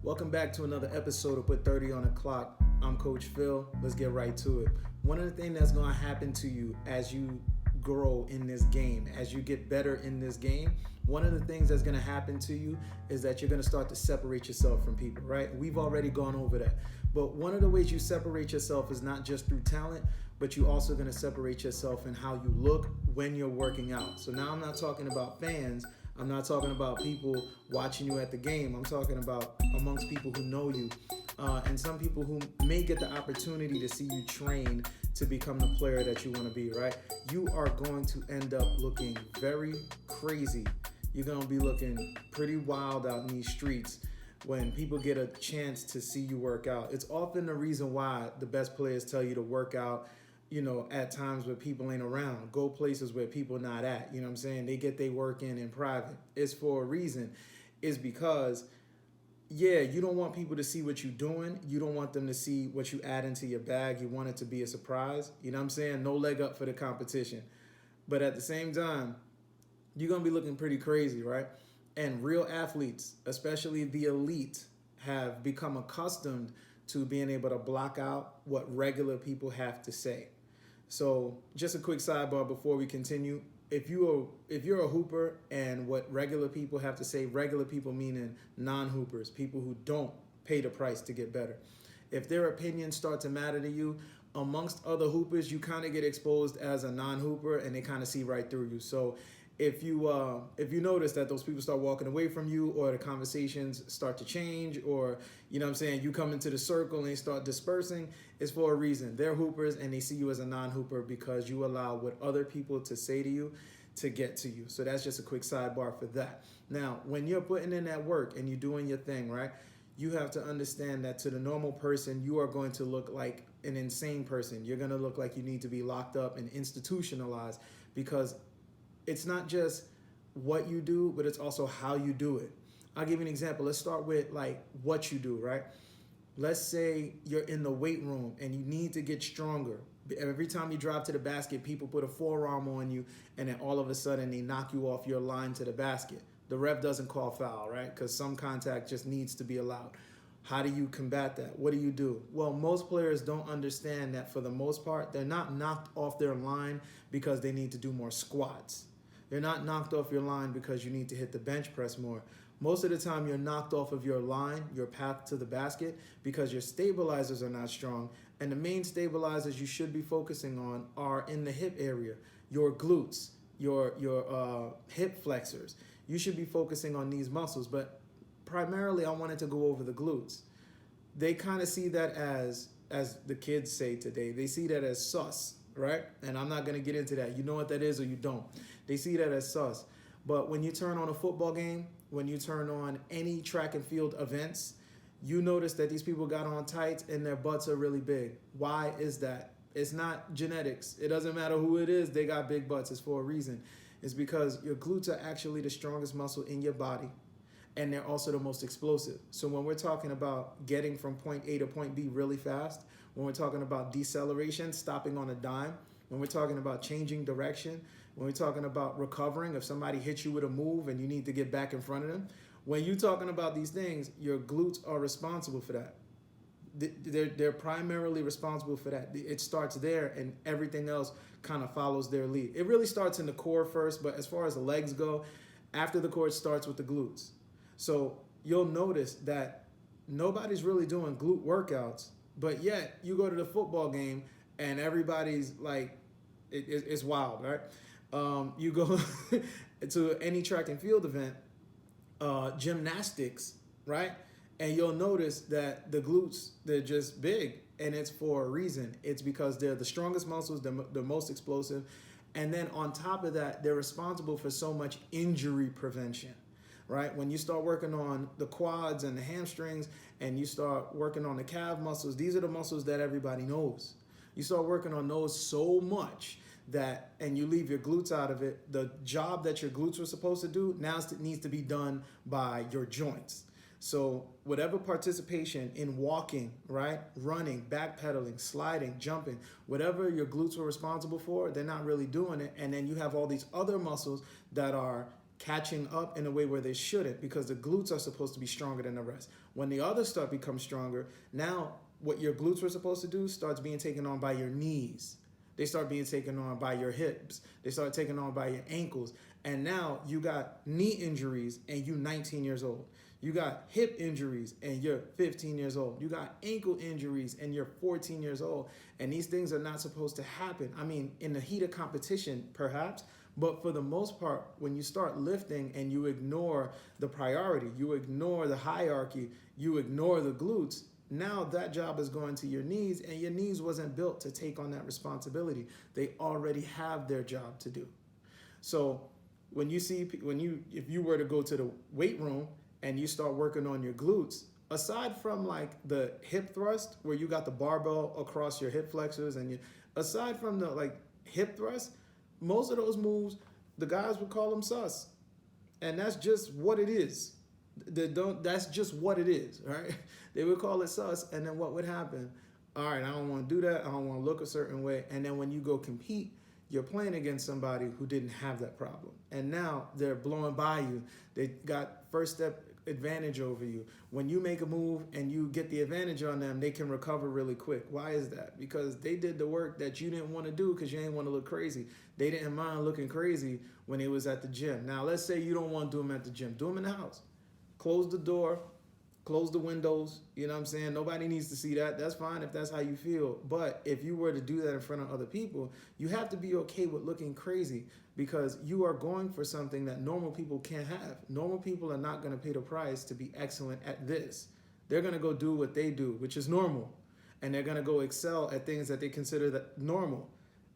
Welcome back to another episode of Put 30 on the Clock. I'm Coach Phil. Let's get right to it. One of the things that's going to happen to you as you grow in this game, as you get better in this game, one of the things that's going to happen to you is that you're going to start to separate yourself from people, right? We've already gone over that. But one of the ways you separate yourself is not just through talent, but you're also going to separate yourself in how you look when you're working out. So now I'm not talking about fans. I'm not talking about people watching you at the game. I'm talking about amongst people who know you and some people who may get the opportunity to see you train to become the player that you want to be, right? You are going to end up looking very crazy. You're going to be looking pretty wild out in these streets when people get a chance to see you work out. It's often the reason why the best players tell you to work out, at times where people ain't around. Go places where people not at. You know what I'm saying? They get their work in private. It's for a reason. It's because, you don't want people to see what you're doing. You don't want them to see what you add into your bag. You want it to be a surprise. You know what I'm saying? No leg up for the competition. But at the same time, you're going to be looking pretty crazy, right? And real athletes, especially the elite, have become accustomed to being able to block out what regular people have to say. So just a quick sidebar before we continue. If you're a hooper and what regular people have to say, regular people meaning non-hoopers, people who don't pay the price to get better. If their opinions start to matter to you, amongst other hoopers, you kind of get exposed as a non-hooper and they kind of see right through you. So if you notice that those people start walking away from you, or the conversations start to change, or you come into the circle and they start dispersing, it's for a reason. They're hoopers and they see you as a non-hooper because you allow what other people to say to you to get to you. So that's just a quick sidebar for that. Now, when you're putting in that work and you're doing your thing, right, you have to understand that to the normal person, you are going to look like an insane person. You're going to look like you need to be locked up and institutionalized, because it's not just what you do, but it's also how you do it. I'll give you an example. Let's start with what you do, right? Let's say you're in the weight room and you need to get stronger. Every time you drive to the basket, people put a forearm on you, and then all of a sudden they knock you off your line to the basket. The ref doesn't call foul, right? Because some contact just needs to be allowed. How do you combat that? What do you do? Well, most players don't understand that for the most part, they're not knocked off their line because they need to do more squats. You're not knocked off your line because you need to hit the bench press more. Most of the time, you're knocked off of your line, your path to the basket, because your stabilizers are not strong. And the main stabilizers you should be focusing on are in the hip area, your glutes, your hip flexors. You should be focusing on these muscles. But primarily, I wanted to go over the glutes. They kind of see that as the kids say today, they see that as sus. Right? And I'm not going to get into that. You know what that is or you don't. They see that as sus. But when you turn on a football game, when you turn on any track and field events, you notice that these people got on tights and their butts are really big. Why is that? It's not genetics. It doesn't matter who it is. They got big butts. It's for a reason. It's because your glutes are actually the strongest muscle in your body, and they're also the most explosive. So when we're talking about getting from point A to point B really fast, when we're talking about deceleration, stopping on a dime, when we're talking about changing direction, when we're talking about recovering, if somebody hits you with a move and you need to get back in front of them, when you're talking about these things, your glutes are responsible for that. They're primarily responsible for that. It starts there and everything else kind of follows their lead. It really starts in the core first, but as far as the legs go, after the core, it starts with the glutes. So you'll notice that nobody's really doing glute workouts, but yet you go to the football game and everybody's like, it's wild, right? You go to any track and field event, gymnastics, right? And you'll notice that the glutes, they're just big, and it's for a reason. It's because they're the strongest muscles, they're the most explosive. And then on top of that, they're responsible for so much injury prevention. Right? When you start working on the quads and the hamstrings and you start working on the calf muscles, these are the muscles that everybody knows. You start working on those so much and you leave your glutes out of it, the job that your glutes were supposed to do now needs to be done by your joints. So whatever participation in walking, right, running, backpedaling, sliding, jumping, whatever your glutes were responsible for, they're not really doing it. And then you have all these other muscles that are catching up in a way where they shouldn't, because the glutes are supposed to be stronger than the rest. When the others start to become stronger, now what your glutes were supposed to do starts being taken on by your knees. They start being taken on by your hips. They start taken on by your ankles. And now you got knee injuries and you 19 years old. You got hip injuries and you're 15 years old. You got ankle injuries and you're 14 years old. And these things are not supposed to happen. I mean, in the heat of competition, perhaps, but for the most part, when you start lifting and you ignore the priority, you ignore the hierarchy, you ignore the glutes, now that job is going to your knees, and your knees wasn't built to take on that responsibility. They already have their job to do. So if you were to go to the weight room and you start working on your glutes, aside from like the hip thrust where you got the barbell across your hip flexors, and aside from the like hip thrust, most of those moves, the guys would call them sus. And that's just what it is. That's just what it is, right? They would call it sus, and then what would happen? All right, I don't want to do that. I don't want to look a certain way. And then when you go compete, you're playing against somebody who didn't have that problem. And now they're blowing by you. They got first step advantage over you. When you make a move and you get the advantage on them, they can recover really quick. Why is that? Because they did the work that you didn't want to do because you didn't want to look crazy. They didn't mind looking crazy when it was at the gym. Now, let's say you don't want to do them at the gym. Do them in the house. Close the door, close the windows, you know what I'm saying? Nobody needs to see that. That's fine if that's how you feel. But if you were to do that in front of other people, you have to be okay with looking crazy because you are going for something that normal people can't have. Normal people are not going to pay the price to be excellent at this. They're going to go do what they do, which is normal. And they're going to go excel at things that they consider that normal.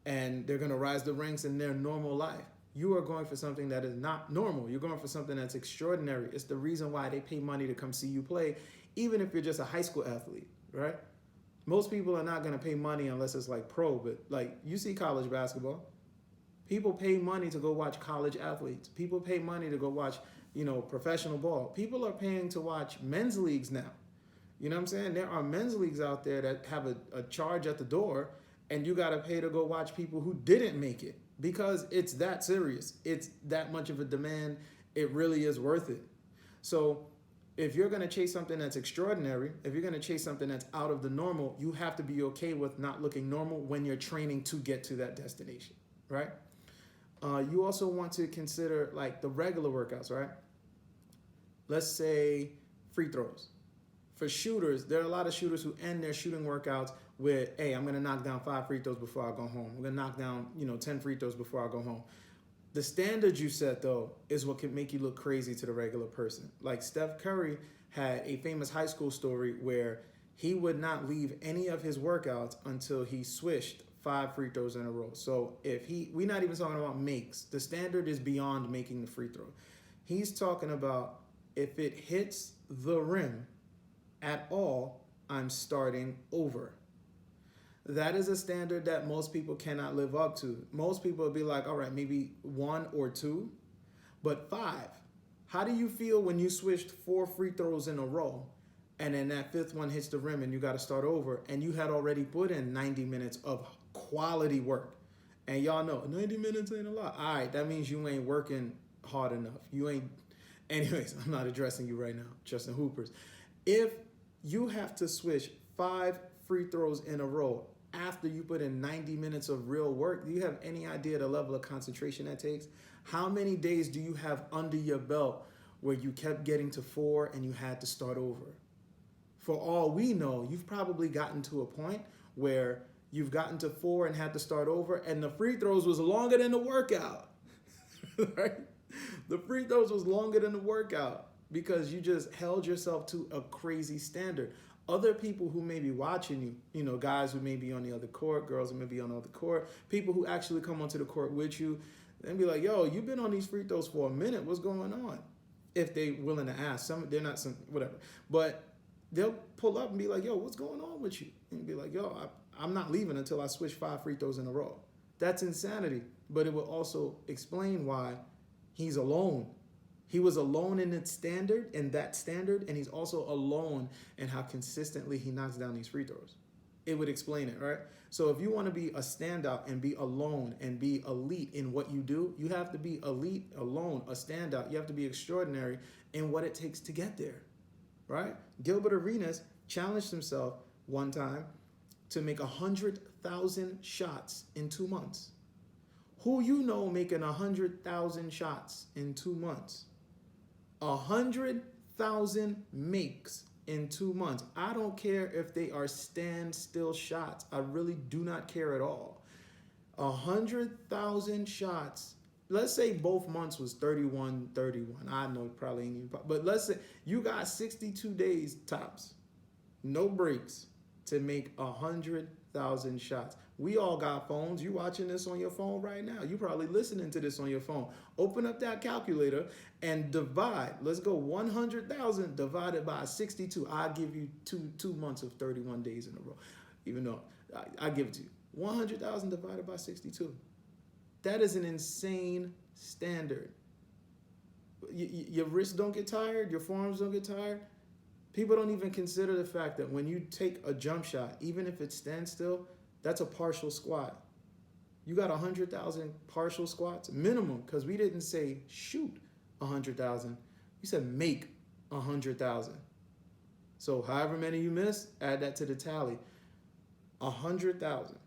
And they're going to rise the ranks in their normal life. You are going for something that is not normal. You're going for something that's extraordinary. It's the reason why they pay money to come see you play, even if you're just a high school athlete, right? Most people are not going to pay money unless it's like pro, but like you see college basketball. People pay money to go watch college athletes. People pay money to go watch, professional ball. People are paying to watch men's leagues now. You know what I'm saying? There are men's leagues out there that have a charge at the door, and you got to pay to go watch people who didn't make it. Because it's that serious. It's that much of a demand. It really is worth it. So if you're going to chase something that's extraordinary, if you're going to chase something that's out of the normal, you have to be okay with not looking normal when you're training to get to that destination, right? You also want to consider like the regular workouts, right? Let's say free throws. For shooters, there are a lot of shooters who end their shooting workouts with, hey, I'm going to knock down 5 free throws before I go home. I'm going to knock down, 10 free throws before I go home. The standard you set, though, is what can make you look crazy to the regular person. Like Steph Curry had a famous high school story where he would not leave any of his workouts until he swished 5 free throws in a row. So we're not even talking about makes. The standard is beyond making the free throw. He's talking about if it hits the rim at all, I'm starting over. That is a standard that most people cannot live up to. Most people will be like, all right, maybe 1 or 2, but 5. How do you feel when you switched 4 free throws in a row and then that 5th one hits the rim and you got to start over and you had already put in 90 minutes of quality work? And y'all know 90 minutes ain't a lot. All right, that means you ain't working hard enough. Anyways, I'm not addressing you right now, Justin Hoopers. If you have to switch 5 free throws in a row after you put in 90 minutes of real work, do you have any idea the level of concentration that takes? How many days do you have under your belt where you kept getting to 4 and you had to start over? For all we know, you've probably gotten to a point where you've gotten to 4 and had to start over, and the free throws was longer than the workout, right? The free throws was longer than the workout because you just held yourself to a crazy standard. Other people who may be watching you, guys who may be on the other court, girls who may be on the other court, people who actually come onto the court with you, and be like, yo, you've been on these free throws for a minute. What's going on? If they're willing to ask. They're not whatever. But they'll pull up and be like, yo, what's going on with you? And be like, yo, I'm not leaving until I switch 5 free throws in a row. That's insanity. But it will also explain why he's alone. He was alone in that standard, and he's also alone in how consistently he knocks down these free throws. It would explain it, right? So if you want to be a standout and be alone and be elite in what you do, you have to be elite, alone, a standout. You have to be extraordinary in what it takes to get there. right? Gilbert Arenas challenged himself one time to make 100,000 shots in 2 months. Who you know making 100,000 shots in 2 months? 100,000 makes in 2 months. I don't care if they are standstill shots. I really do not care at all. 100,000 shots. Let's say both months was 31, 31. I know probably ain't even, but let's say you got 62 days tops, no breaks, to make 100,000 shots. We all got phones. You watching this on your phone right now. You probably listening to this on your phone. Open up that calculator and divide. Let's go 100,000 divided by 62. I'll give you two months of 31 days in a row. Even though I give it to you. 100,000 divided by 62. That is an insane standard. Your wrists don't get tired. Your forearms don't get tired. People don't even consider the fact that when you take a jump shot, even if it stands still, that's a partial squat. You got 100,000 partial squats minimum, because we didn't say shoot 100,000. We said make 100,000. So however many you miss, add that to the tally. 100,000.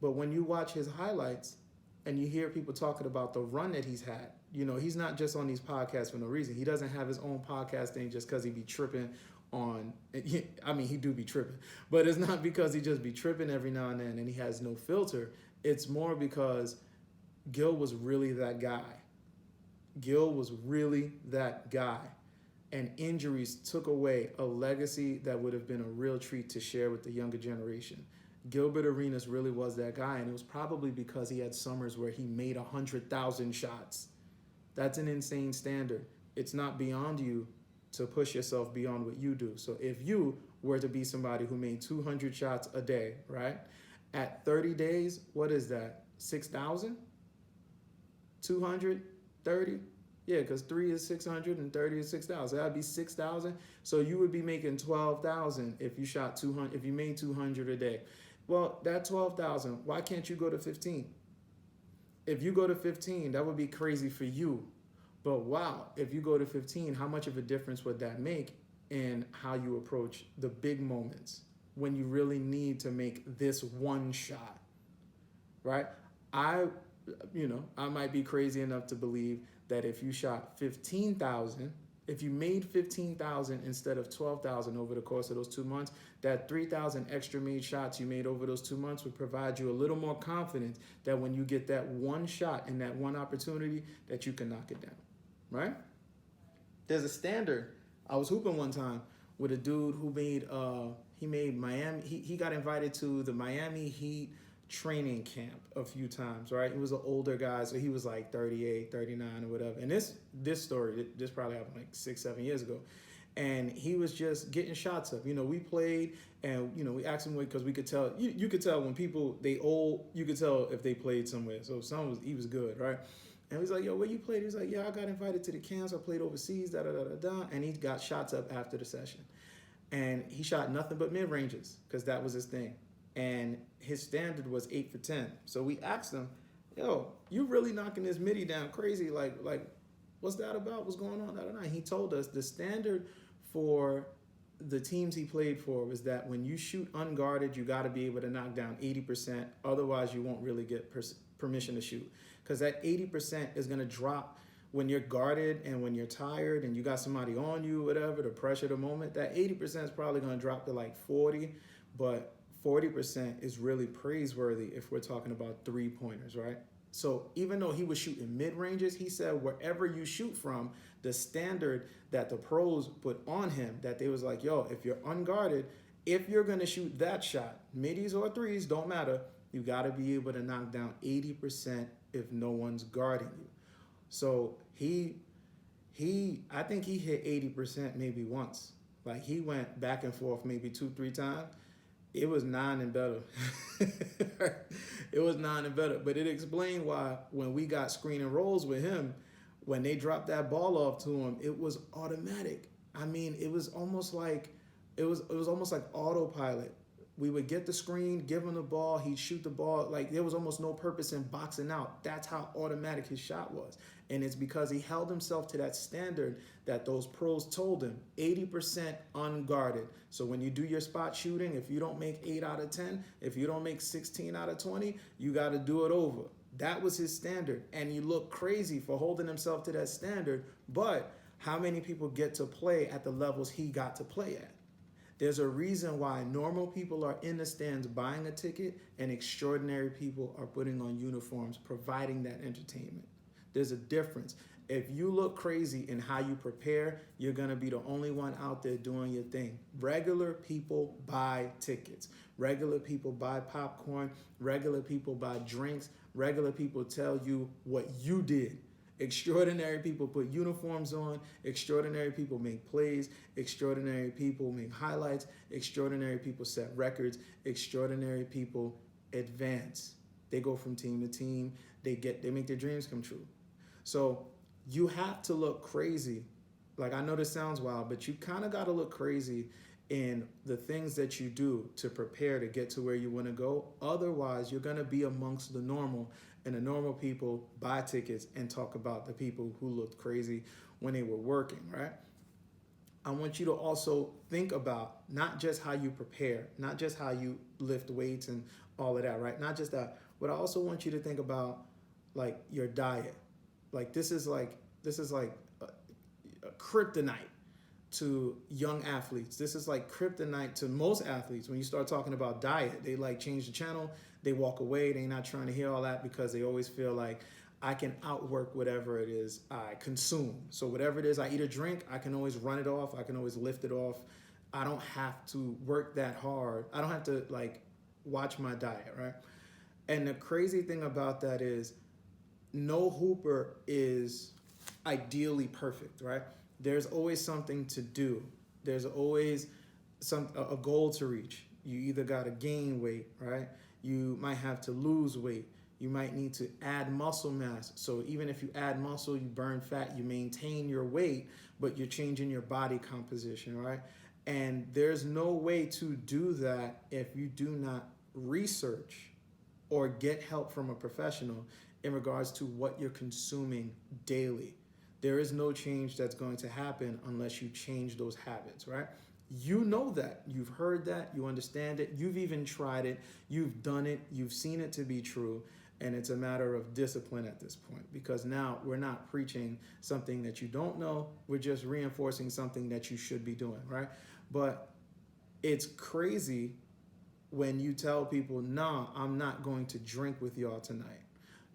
But when you watch his highlights and you hear people talking about the run that he's had, you know, he's not just on these podcasts for no reason. He doesn't have his own podcast thing just because he be tripping on, I mean, he do be tripping, but it's not because he just be tripping every now and then and he has no filter. It's more because Gil was really that guy. Gil was really that guy. And injuries took away a legacy that would have been a real treat to share with the younger generation. Gilbert Arenas really was that guy, and it was probably because he had summers where he made 100,000 shots. That's an insane standard. It's not beyond you to push yourself beyond what you do. So if you were to be somebody who made 200 shots a day, right? At 30 days, what is that? 6,000? 230? Yeah, because 3 is 600 and 30 is 6,000. That'd be 6,000. So you would be making 12,000 if you shot 200, if you made 200 a day. Well, that 12,000, why can't you go to 15? If you go to 15, that would be crazy for you. But wow, if you go to 15, how much of a difference would that make in how you approach the big moments when you really need to make this one shot, right? I might be crazy enough to believe that if you shot 15,000, if you made 15,000 instead of 12,000 over the course of those 2 months, that 3,000 extra made shots you made over those 2 months would provide you a little more confidence that when you get that one shot and that one opportunity, that you can knock it down, right? There's a standard. I was hooping one time with a dude who made Miami. He got invited to the Miami Heat training camp a few times, right? He was an older guy, so he was like 38, 39 or whatever. And this story, this probably happened like 6-7 years ago. And he was just getting shots up. You know, we played and, you know, we asked him because we could tell, you could tell when people, you could tell if they played somewhere. So he was good, right? And he was like, yo, where you played? He was like, yeah, I got invited to the camps. I played overseas, da-da-da-da-da. And he got shots up after the session. And he shot nothing but mid-ranges because that was his thing. And his standard was 8 for 10. So we asked him, yo, you really knocking this midi down crazy. Like, what's that about? What's going on? And he told us the standard for the teams he played for was that when you shoot unguarded, you got to be able to knock down 80%. Otherwise, you won't really get permission to shoot. Because that 80% is going to drop when you're guarded and when you're tired and you got somebody on you, whatever, the pressure, the moment. That 80% is probably going to drop to like 40. But 40% is really praiseworthy if we're talking about 3-pointers, right? So even though he was shooting mid-ranges, he said wherever you shoot from, the standard that the pros put on him, that they was like, yo, if you're unguarded, if you're going to shoot that shot, middies or threes, don't matter, you got to be able to knock down 80% if no one's guarding you. So I think he hit 80% maybe once. Like he went back and forth maybe 2-3 times. It was 9 and better. It was 9 and better. But it explained why when we got screen and rolls with him, when they dropped that ball off to him, it was automatic. I mean, it was almost like autopilot. We would get the screen, give him the ball, he'd shoot the ball. Like there was almost no purpose in boxing out. That's how automatic his shot was. And it's because he held himself to that standard that those pros told him, 80% unguarded. So when you do your spot shooting, if you don't make 8 out of 10, if you don't make 16 out of 20, you got to do it over. That was his standard. And he looked crazy for holding himself to that standard. But how many people get to play at the levels he got to play at? There's a reason why normal people are in the stands buying a ticket and extraordinary people are putting on uniforms, providing that entertainment. There's a difference. If you look crazy in how you prepare, you're going to be the only one out there doing your thing. Regular people buy tickets. Regular people buy popcorn. Regular people buy drinks. Regular people tell you what you did. Extraordinary people put uniforms on. Extraordinary people make plays. Extraordinary people make highlights. Extraordinary people set records. Extraordinary people advance. They go from team to team. They make their dreams come true. So you have to look crazy. Like, I know this sounds wild, but you kind of got to look crazy in the things that you do to prepare to get to where you want to go. Otherwise, you're going to be amongst the normal, and the normal people buy tickets and talk about the people who looked crazy when they were working, right? I want you to also think about not just how you prepare, not just how you lift weights and all of that, right? Not just that, but I also want you to think about like your diet. Like this is like a kryptonite to young athletes. This is like kryptonite to most athletes. When you start talking about diet, they like change the channel, they walk away, they're not trying to hear all that because they always feel like I can outwork whatever it is I consume. So whatever it is I eat or drink, I can always run it off, I can always lift it off. I don't have to work that hard. I don't have to like watch my diet, right? And the crazy thing about that is no hooper is ideally perfect, right? There's always something to do. There's always a goal to reach. You either got to gain weight, right? You might have to lose weight. You might need to add muscle mass. So even if you add muscle, you burn fat, you maintain your weight, but you're changing your body composition, right? And there's no way to do that if you do not research or get help from a professional in regards to what you're consuming daily. There is no change that's going to happen unless you change those habits, right? You know that. You've heard that. You understand it. You've even tried it. You've done it. You've seen it to be true. And it's a matter of discipline at this point, because now we're not preaching something that you don't know. We're just reinforcing something that you should be doing, right? But it's crazy when you tell people, nah, I'm not going to drink with y'all tonight.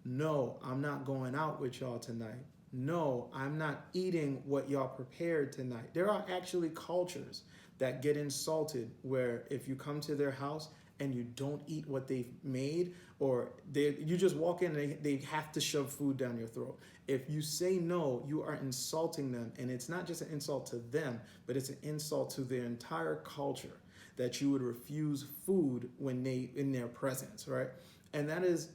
No, I'm not going out with y'all tonight. No, I'm not eating what y'all prepared tonight. There are actually cultures that get insulted where if you come to their house and you don't eat what they've made, or you just walk in and they have to shove food down your throat. If you say no, you are insulting them. And it's not just an insult to them, but it's an insult to their entire culture that you would refuse food in their presence, right? And that is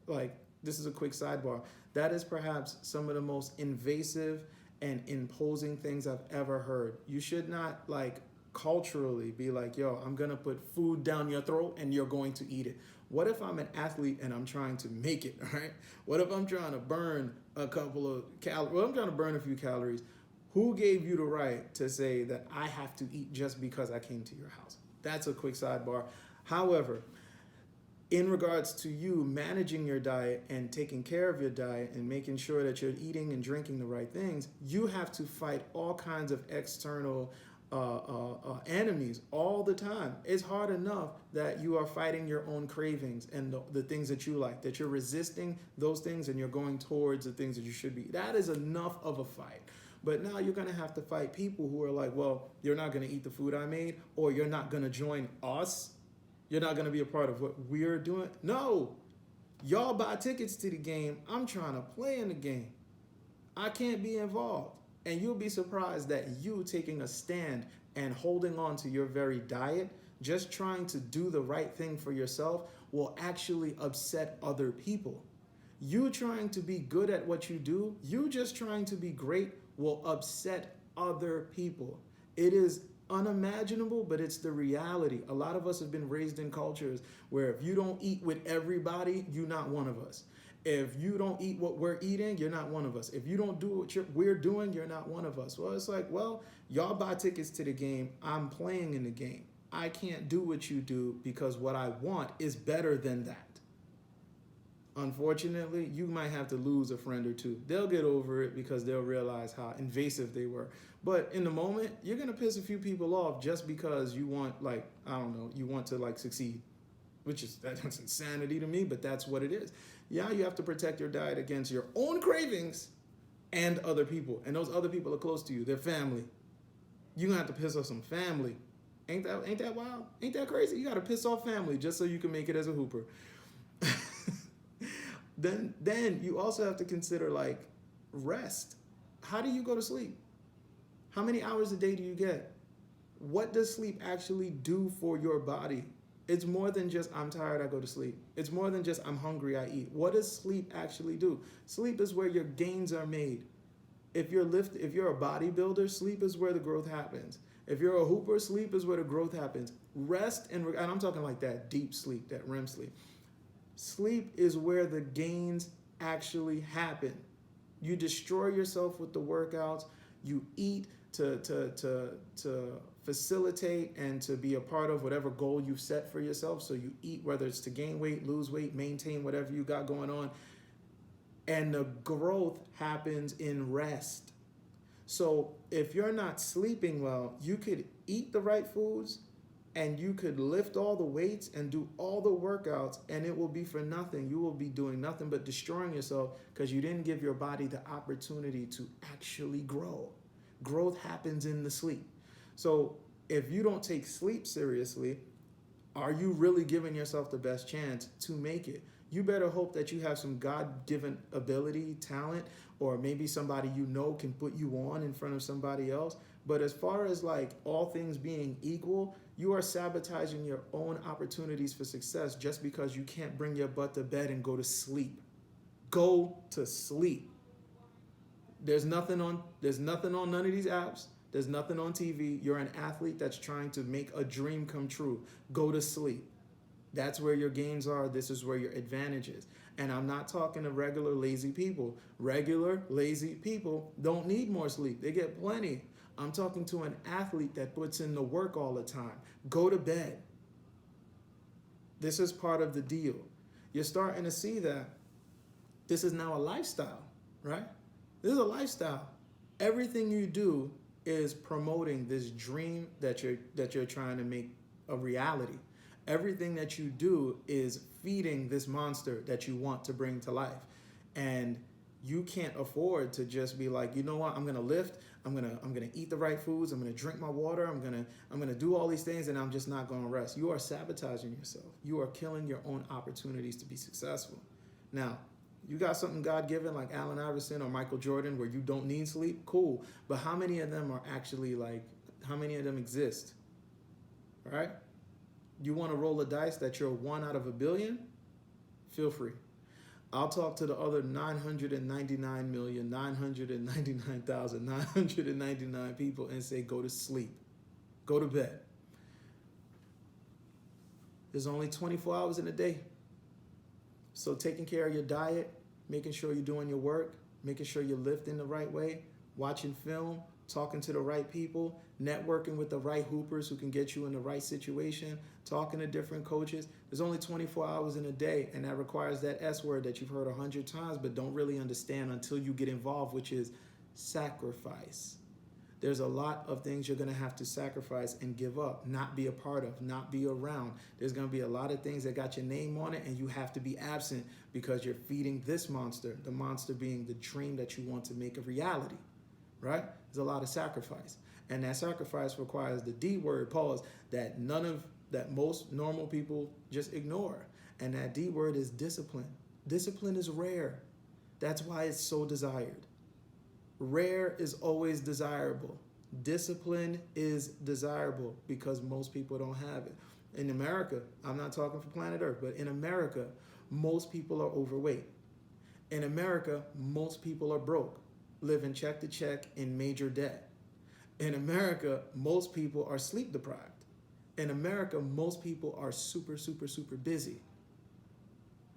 like, this is a quick sidebar. That is perhaps some of the most invasive and imposing things I've ever heard. You should not like culturally be like, yo, I'm gonna put food down your throat and you're going to eat it. What if I'm an athlete and I'm trying to make it, right? What if I'm trying to burn a couple of calories? Well, I'm trying to burn a few calories. Who gave you the right to say that I have to eat just because I came to your house? That's a quick sidebar. However, in regards to you managing your diet and taking care of your diet and making sure that you're eating and drinking the right things, you have to fight all kinds of external enemies all the time. It's hard enough that you are fighting your own cravings and the things that you like, that you're resisting those things and you're going towards the things that you should be. That is enough of a fight. But now you're going to have to fight people who are like, well, you're not going to eat the food I made, or you're not going to join us. You're not going to be a part of what we're doing. No, y'all buy tickets to the game. I'm trying to play in the game. I can't be involved. And you'll be surprised that you taking a stand and holding on to your very diet, just trying to do the right thing for yourself, will actually upset other people. You trying to be good at what you do, you just trying to be great, will upset other people. It is unimaginable, but it's the reality. A lot of us have been raised in cultures where if you don't eat with everybody, you're not one of us. If you don't eat what we're eating, you're not one of us. If you don't do what we're doing, you're not one of us. Well, it's like, well, y'all buy tickets to the game. I'm playing in the game. I can't do what you do because what I want is better than that. Unfortunately, you might have to lose a friend or two. They'll get over it because they'll realize how invasive they were. But in the moment, you're going to piss a few people off just because you want, like, I don't know, you want to, like, succeed, which is, that's insanity to me, but that's what it is. Yeah, you have to protect your diet against your own cravings and other people. And those other people are close to you. They're family. You're going to have to piss off some family. Ain't that wild? Ain't that crazy? You got to piss off family just so you can make it as a hooper. Then you also have to consider, like, rest. How do you go to sleep? How many hours a day do you get? What does sleep actually do for your body? It's more than just I'm tired, I go to sleep. It's more than just I'm hungry, I eat. What does sleep actually do? Sleep is where your gains are made. If you're a bodybuilder, sleep is where the growth happens. If you're a hooper, sleep is where the growth happens. Rest and I'm talking like that deep sleep, that REM sleep. Sleep is where the gains actually happen. You destroy yourself with the workouts. You eat to facilitate and to be a part of whatever goal you've set for yourself. So you eat, whether it's to gain weight, lose weight, maintain whatever you got going on. And the growth happens in rest. So if you're not sleeping well, you could eat the right foods and you could lift all the weights and do all the workouts and it will be for nothing. You will be doing nothing but destroying yourself because you didn't give your body the opportunity to actually grow. Growth happens in the sleep. So if you don't take sleep seriously, are you really giving yourself the best chance to make it? You better hope that you have some God-given ability, talent, or maybe somebody you know can put you on in front of somebody else. But as far as like all things being equal, you are sabotaging your own opportunities for success just because you can't bring your butt to bed and go to sleep. Go to sleep. There's nothing on none of these apps. There's nothing on TV. You're an athlete that's trying to make a dream come true. Go to sleep. That's where your gains are. This is where your advantage is. And I'm not talking to regular lazy people. Regular lazy people don't need more sleep. They get plenty. I'm talking to an athlete that puts in the work all the time. Go to bed. This is part of the deal. You're starting to see that this is now a lifestyle, right? This is a lifestyle. Everything you do is promoting this dream that you're trying to make a reality. Everything that you do is feeding this monster that you want to bring to life. And you can't afford to just be like, you know what, I'm gonna lift, I'm gonna eat the right foods, I'm gonna drink my water, I'm gonna do all these things, and I'm just not gonna rest. You are sabotaging yourself. You are killing your own opportunities to be successful. Now, you got something God-given like Allen Iverson or Michael Jordan where you don't need sleep, cool. But how many of them are actually how many of them exist, right? You want to roll a dice that you're 1 out of a billion? Feel free. I'll talk to the other 999,999,999 people and say, go to sleep. Go to bed. There's only 24 hours in a day. So taking care of your diet, making sure you're doing your work, making sure you're lifting the right way, watching film, talking to the right people, networking with the right hoopers who can get you in the right situation, talking to different coaches. There's only 24 hours in a day, and that requires that S word that you've heard 100 times but don't really understand until you get involved, which is sacrifice. There's a lot of things you're going to have to sacrifice and give up, not be a part of, not be around. There's going to be a lot of things that got your name on it, and you have to be absent because you're feeding this monster, the monster being the dream that you want to make a reality, right? There's a lot of sacrifice. And that sacrifice requires the D word, pause, that most normal people just ignore. And that D word is discipline. Discipline is rare. That's why it's so desired. Rare is always desirable. Discipline is desirable because most people don't have it. In America, I'm not talking for planet Earth, but in America, most people are overweight. In America, most people are broke, living check to check in major debt. In America, most people are sleep deprived. In America, most people are super, super, super busy.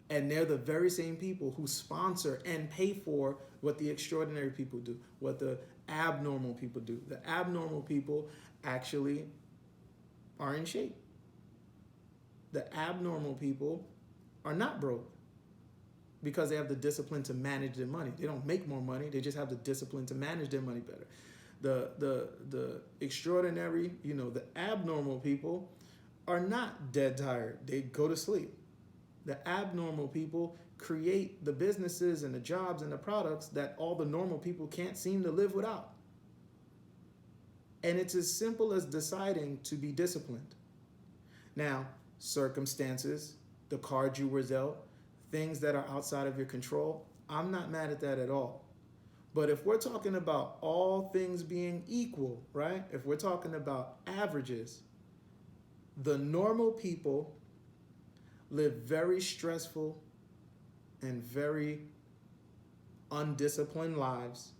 And they're the very same people who sponsor and pay for what the extraordinary people do, what the abnormal people do. The abnormal people actually are in shape. The abnormal people are not broke because they have the discipline to manage their money. They don't make more money. They just have the discipline to manage their money better. The extraordinary, the abnormal people are not dead tired. They go to sleep. The abnormal people create the businesses and the jobs and the products that all the normal people can't seem to live without. And it's as simple as deciding to be disciplined. Now, circumstances, the cards you were dealt, things that are outside of your control, I'm not mad at that at all. But if we're talking about all things being equal, right? If we're talking about averages, the normal people live very stressful and very undisciplined lives,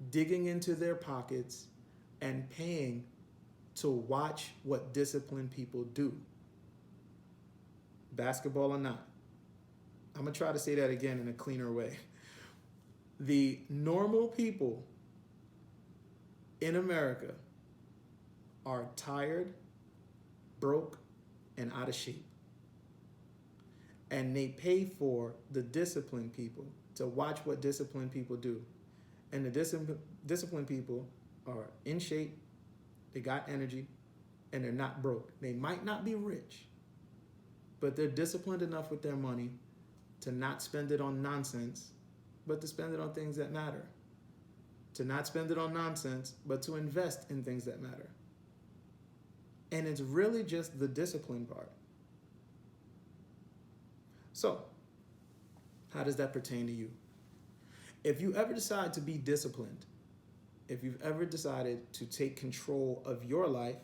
digging into their pockets and paying to watch what disciplined people do. Basketball or not. I'm going to try to say that again in a cleaner way. The normal people in America are tired, broke, and out of shape. And they pay for the disciplined people to watch what disciplined people do. And the disciplined people are in shape, they got energy, and they're not broke. They might not be rich, but they're disciplined enough with their money to not spend it on nonsense, but to spend it on things that matter. To not spend it on nonsense, but to invest in things that matter. And it's really just the discipline part. So, how does that pertain to you? If you ever decide to be disciplined, if you've ever decided to take control of your life,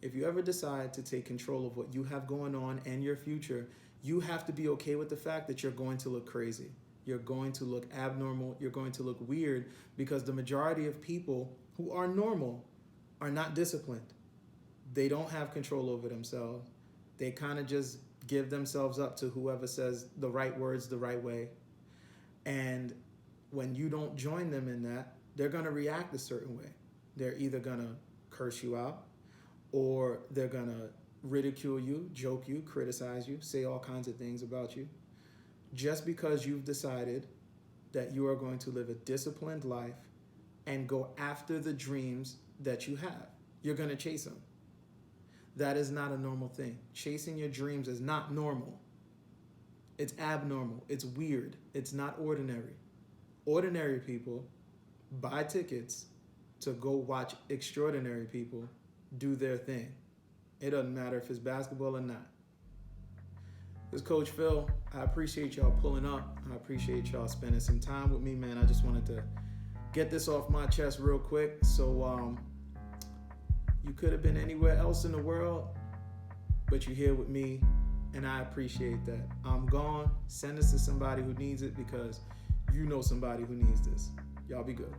if you ever decide to take control of what you have going on and your future, you have to be okay with the fact that you're going to look crazy. You're going to look abnormal. You're going to look weird because the majority of people who are normal are not disciplined. They don't have control over themselves. They kind of just give themselves up to whoever says the right words the right way. And when you don't join them in that, they're going to react a certain way. They're either going to curse you out, or they're going to ridicule you, joke you, criticize you, say all kinds of things about you, just because you've decided that you are going to live a disciplined life and go after the dreams that you have. You're going to chase them. That is not a normal thing. Chasing your dreams is not normal. It's abnormal. It's weird. It's not ordinary. Ordinary people buy tickets to go watch extraordinary people do their thing. It doesn't matter if it's basketball or not. This is Coach Phil. I appreciate y'all pulling up. I appreciate y'all spending some time with me, man. I just wanted to get this off my chest real quick. So you could have been anywhere else in the world, but you're here with me, and I appreciate that. I'm gone. Send this to somebody who needs it because you know somebody who needs this. Y'all be good.